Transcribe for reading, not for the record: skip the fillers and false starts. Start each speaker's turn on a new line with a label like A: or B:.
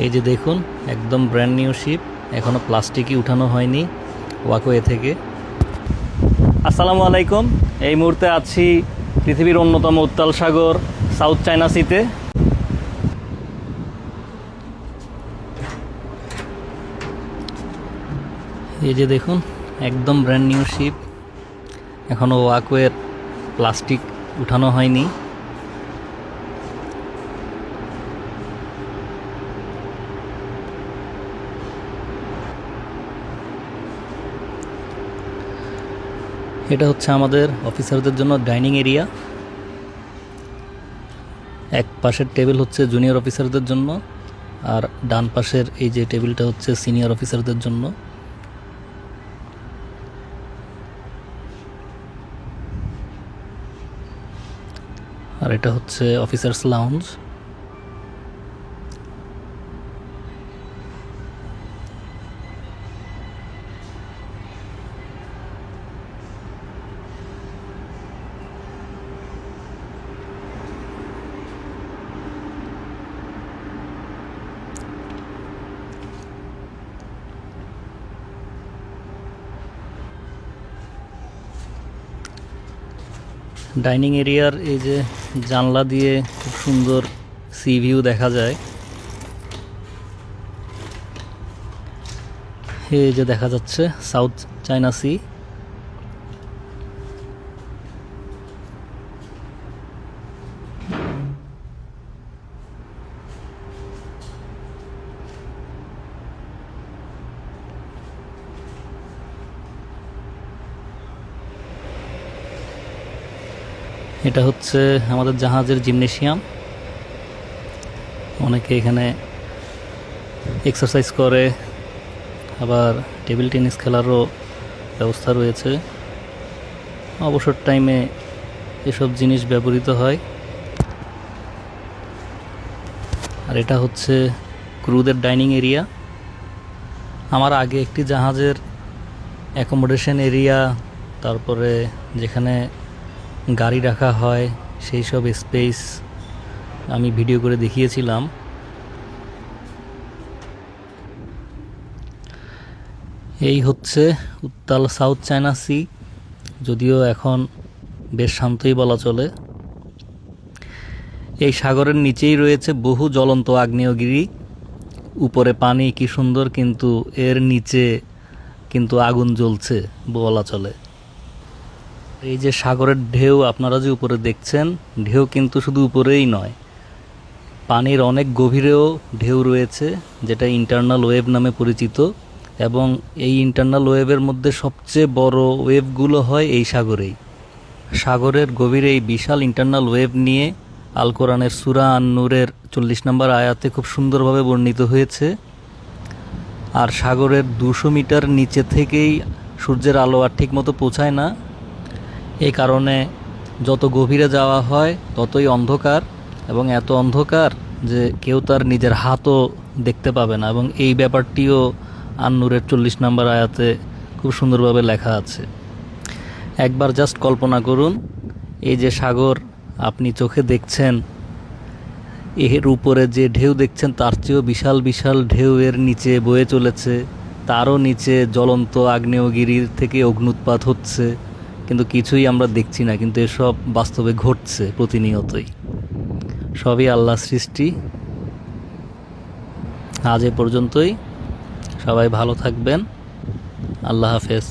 A: এই যে দেখুন, একদম ব্র্যান্ড নিউ শিপ, এখনো প্লাস্টিকই উঠানো হয়নি ওয়াকওয়ে থেকে। আসসালামু আলাইকুম। এই মুহূর্তে আছি পৃথিবীর অন্যতম উত্তাল সাগর সাউথ চায়না সিতে। এই যে দেখুন, একদম ব্র্যান্ড নিউ শিপ, এখনো ওয়াকওয়ের প্লাস্টিক উঠানো হয়নি। এটা হচ্ছে আমাদের অফিসারদের জন্য ডাইনিং এরিয়া। এক পাশের টেবিল হচ্ছে জুনিয়র অফিসারদের জন্য, আর ডান পাশের এই যে টেবিলটা হচ্ছে সিনিয়র অফিসারদের জন্য। আর এটা হচ্ছে অফিসার্স লাউঞ্জ। ডাইনিং এরিয়ার এই যে জানলা দিয়ে খুব সুন্দর সি ভিউ দেখা যায়। এই যে দেখা যাচ্ছে সাউথ চায়না সি। এটা হচ্ছে আমাদের জাহাজের জিমনেশিয়াম। অনেকে এখানে এক্সারসাইজ করে, আবার টেবিল টেনিস খেলারও ব্যবস্থা রয়েছে। অবসর টাইমে এসব জিনিস ব্যবহৃত হয়। আর এটা হচ্ছে ক্রুদের ডাইনিং এরিয়া। আমার আগে একটি জাহাজের অ্যাকোমোডেশন এরিয়া, তারপরে যেখানে গাড়ি রাখা হয় সেই সব স্পেস আমি ভিডিও করে দেখিয়েছিলাম। এই হচ্ছে উত্তাল সাউথ চায়না সি, যদিও এখন বেশ শান্তই বলা চলে। এই সাগরের নিচেই রয়েছে বহু জ্বলন্ত আগ্নেয়গিরি। উপরে পানি কি সুন্দর, কিন্তু এর নিচে কিন্তু আগুন জ্বলছে বলা চলে। এই যে সাগরের ঢেউ আপনারা যে উপরে দেখছেন, ঢেউ কিন্তু শুধু উপরেই নয়, পানির অনেক গভীরেও ঢেউ রয়েছে, যেটা ইন্টারনাল ওয়েভ নামে পরিচিত। এবং এই ইন্টারনাল ওয়েভের মধ্যে সবচেয়ে বড় ওয়েভগুলো হয় এই সাগরেই। সাগরের গভীরে এই বিশাল ইন্টারনাল ওয়েভ নিয়ে আল কোরআনের সূরা আন-নূরের 40 নম্বর আয়াতে খুব সুন্দরভাবে বর্ণিত হয়েছে। আর সাগরের 200 মিটার নিচে থেকেই সূর্যের আলো আর ঠিক মতো পৌঁছায় না। এই কারণে যত গভীরে যাওয়া হয় ততই অন্ধকার, এবং এত অন্ধকার যে কেউ তার নিজের হাতও দেখতে পাবে না। এবং এই ব্যাপারটিও আন-নূরের 40 নম্বর আয়াতে খুব সুন্দরভাবে লেখা আছে। একবার জাস্ট কল্পনা করুন, এই যে সাগর আপনি চোখে দেখছেন, এর উপরে যে ঢেউ দেখছেন তার চেয়েও বিশাল বিশাল ঢেউ এর নিচে বয়ে চলেছে। তারও নিচে জ্বলন্ত আগ্নেয়গিরির থেকে অগ্ন্যুৎপাত হচ্ছে, কিন্তু কিছুই আমরা দেখছি না, কিন্তু এসব বাস্তবে ঘটছে প্রতিনিয়তই। সবই আল্লাহর সৃষ্টি। আজ এ পর্যন্তই। সবাই ভালো থাকবেন। আল্লাহ হাফেজ।